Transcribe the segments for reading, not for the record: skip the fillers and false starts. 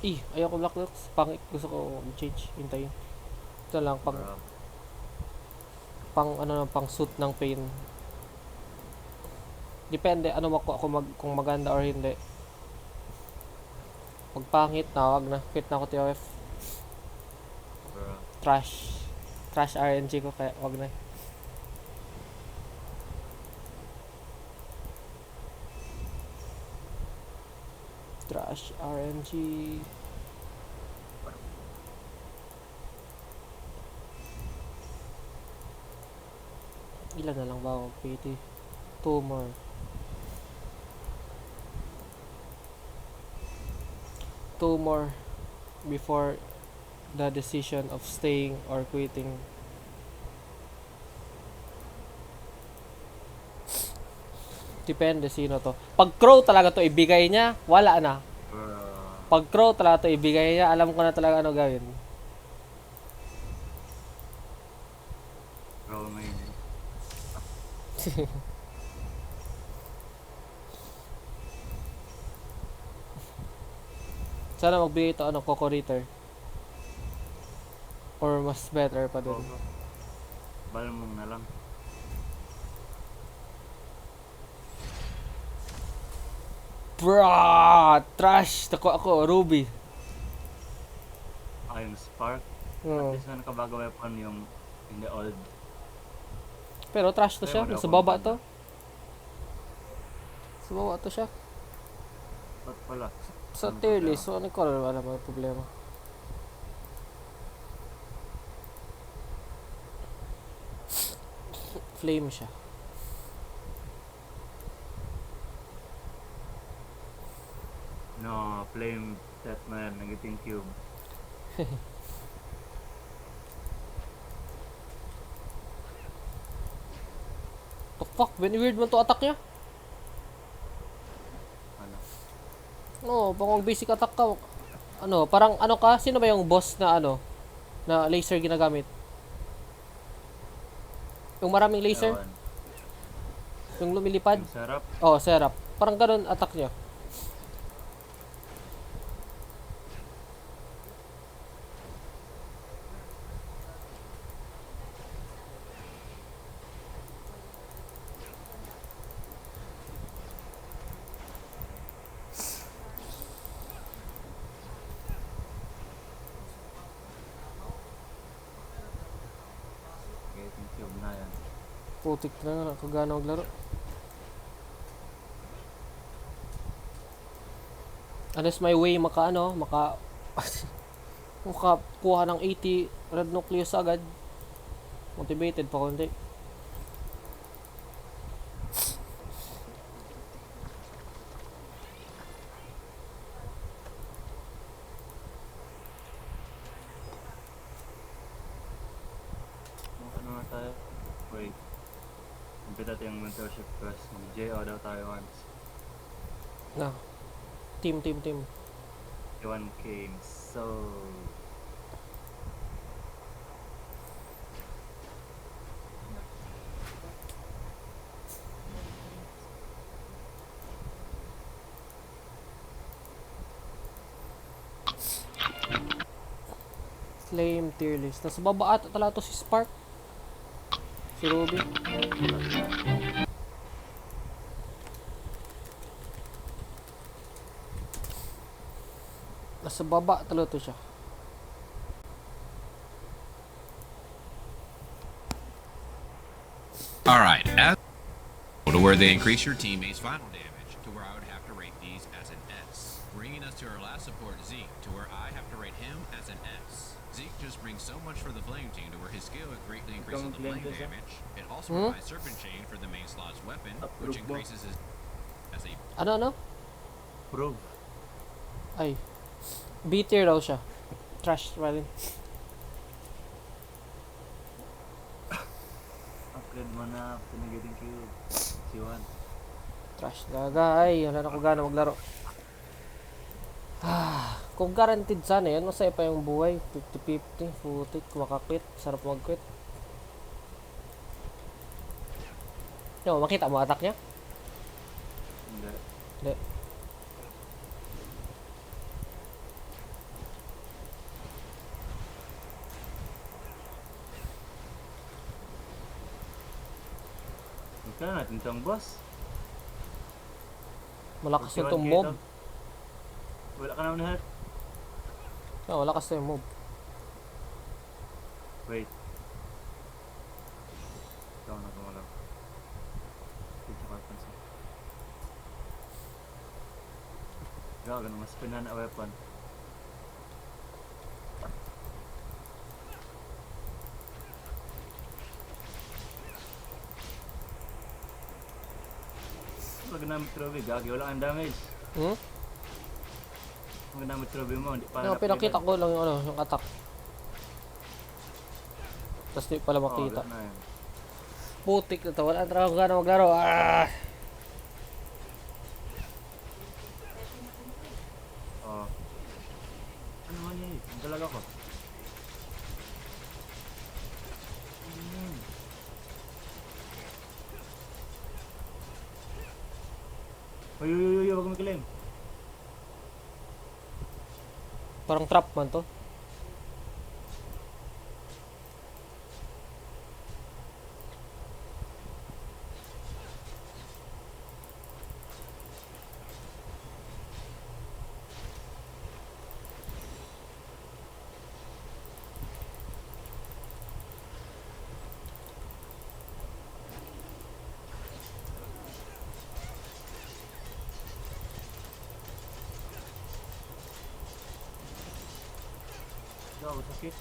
Ayoko Black Lux. Pangit. Gusto ko change. Hintayin. Ito lang. Bro. Pang suit ng pain. Depende. Ano mo ako kung maganda or hindi. Pag pangit na, wag na. Quit na ako TOF. Bro. Trash. Trash RNG ko. Kaya wag na. Trash RNG. Ilan na lang ba ako? PT. 2 more. 2 more before the decision of staying or quitting. Depende sino to. Pag crow talaga to ibigay niya, wala na. Bro. Pag crow talaga to ibigay niya, alam ko na talaga ano gawin. Bro, may... Sana magbigay ito ano, Coco Ritter. Or mas better pa dun. Bro. Balmong na lang. Bro! Trash! Tako ako, Ruby. Yung Spark. At least na nakabago weapon yung in the old. Pero trash to siya. Wala Sa akong baba banda. to. Sa baba to siya. Ba't pala? Sa Anong tier problema? list, so ano ko wala ba problema. Flame siya. No, flame set na yan. Nag-iting cube. The fuck? Weird man to attack niya. Ano? No, pang basic attack ka. Ano, parang ano ka? Sino ba yung boss na ano? Na laser ginagamit? Yung maraming laser? Ewan. Yung lumilipad? Yung sarap. Oh, Serap. Parang ganun attack niya. Nag-iting cube na yan. Putik na nga, nakagana maglaro. Unless my way maka makakuha ng 80 red nucleus agad. Motivated pa konti. Ano na tayo? Wait. Kumpita natin yung mentorship quest. Mag-JO daw tayo once. Na. Team. 1K. So... Flame tier list. Nasa baba ata talaga to si Spark. Si Ruby. Nasa baba talaga to siya. All right, as to where they increase your teammates' final damage to where I would have to rate these as an S. Bringing us to our last support, Zeke, to where I have to rate him as an S. Zeke just brings so much for the flame team to where his skill greatly increases the flame damage. It also provides Serpent Chain for the main slot's weapon, which increases his as a Ano? Prove. Ay. B tier daw siya. Trash pa rin. Upgrade mo na. Nag-iting cube. C1. Trash talaga. Ay, wala na ko gana maglaro. Kung guaranteed sana yan, masaya pa yung buhay. 50-50. Putik, makakwit. Sarap mag-quit. Yo, makita mo attack niya? Hindi. Hindi. Ika na natin itong boss. Malakas na 41K itong mob. to. Wala ka naman na health. Ah, malakas na yung mob. Wait. Ikaw na kumalaw. Dito ka pansin. Gago na mas pinana weapon. Pag namin trophy, gagi, wala kang damage. Hmm? Pag namin trophy mo, hindi pa Yung pinakita ko lang yung ano, yung attack. Tapos di pala makita. Oh, wala na yun. Putik na to. Wala na talaga gana maglaro. Ah! Oh. Ano man yun eh? Ang dalaga ko. Hmm. Uy, uy, uy, uy, huwag makilim. Parang trap man to. Gago, sakit.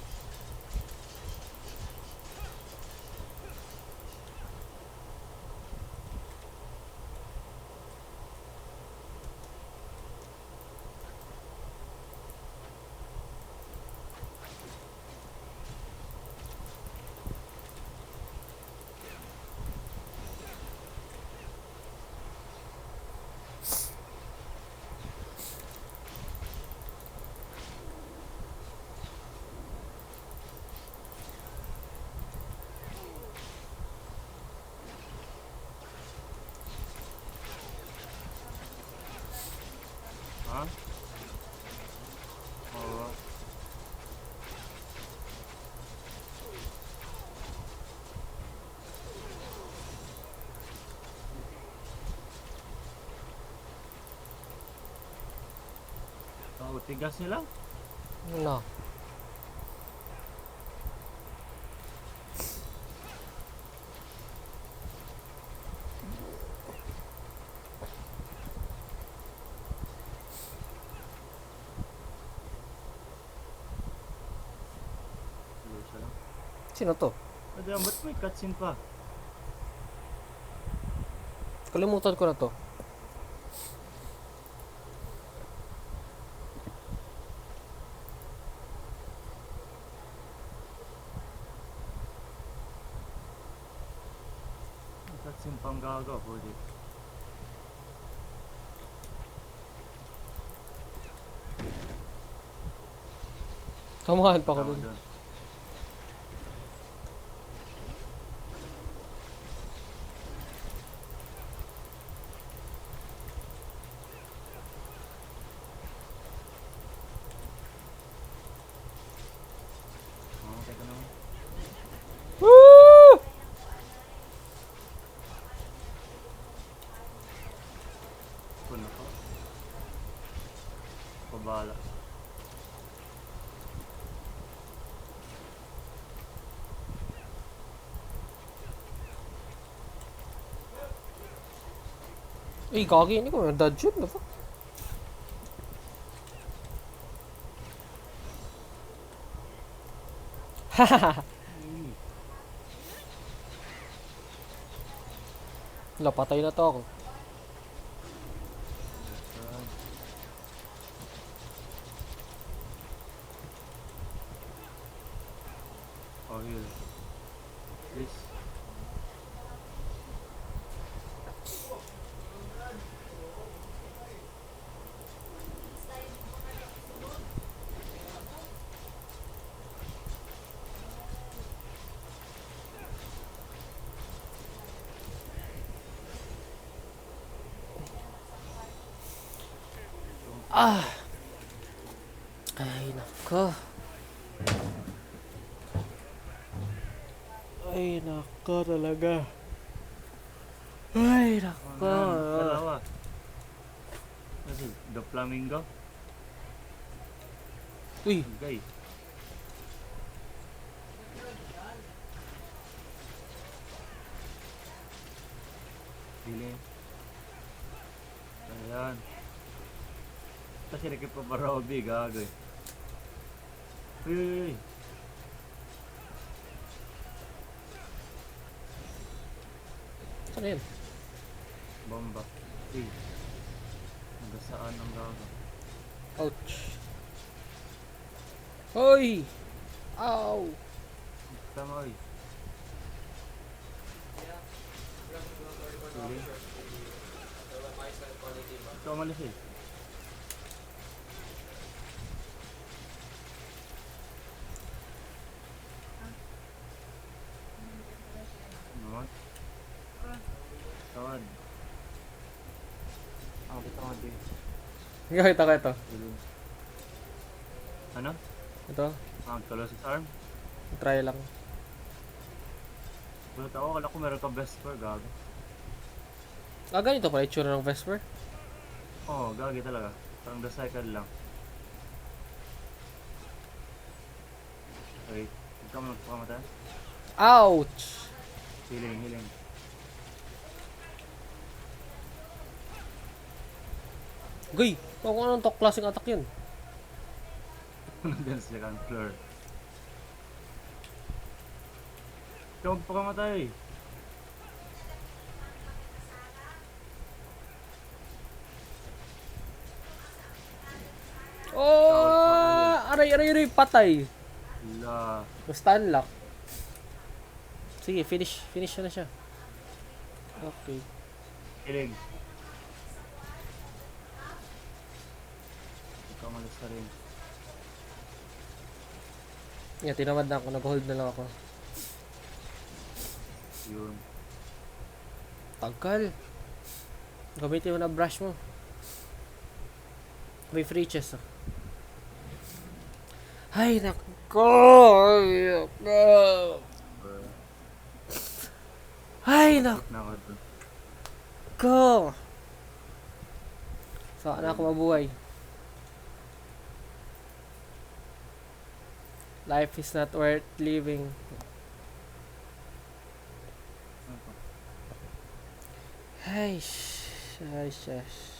Ha? Oo. Oh, tigas nila. Ano? Siguro siya lang. Sino to? Madam, ba't may cutscene pa? Kalimutan ko na to. May cutscene pang gago, holy. Samahan pa ko Tama dun. dun. Oh, teka naman. Woo! Puno ko. Pabala. Eh, gagi. Hindi ko may dodge yun. Ano? Hahaha. Wala, patay na to ako. Oh, heal. Please. Ah! Ay, nako. Ay, nako talaga. Ay, Oh, nako. dalawa. Kasi, the flamingo. Uy, Okay. Dili. Ayan. Kasi nagkipabarobi, gago eh. Uy, uy, uy. saan yun? Bomba. Uy. Nagasaan ang gago. Ouch. Hoy! Ow! Tama, uy. Dili. Ito umalis eh. Naman. Tawad. Tawad eh. Ito, ito. Dili. Ano? Ito, Colossus Arm? try lang. Bulat ako, kala ko meron ka best score, gago. Ah, ganito pala itsura ng Vesper. Oo, gagi talaga. Parang the cycle lang. Wait, huwag ka mo nagpakamatay. Ouch! Healing, healing. Goy! Kung anong to klaseng attack yun? Nandun sa second floor. Ikaw magpakamatay. Oh! Aray, patay! Wala. Stun lock. Sige, finish na siya. Okay. Healing. Ikaw malas ka rin. Yeah, tinamad na ako. Nag-hold na lang ako. Yun. Tagal. Gamitin mo na brush mo. May free chest ah. Ay, nako! Ay, nako! Ay, Na ako dun. nako! Saan ako mabuhay? Life is not worth living. Ano pa? Ay, shush.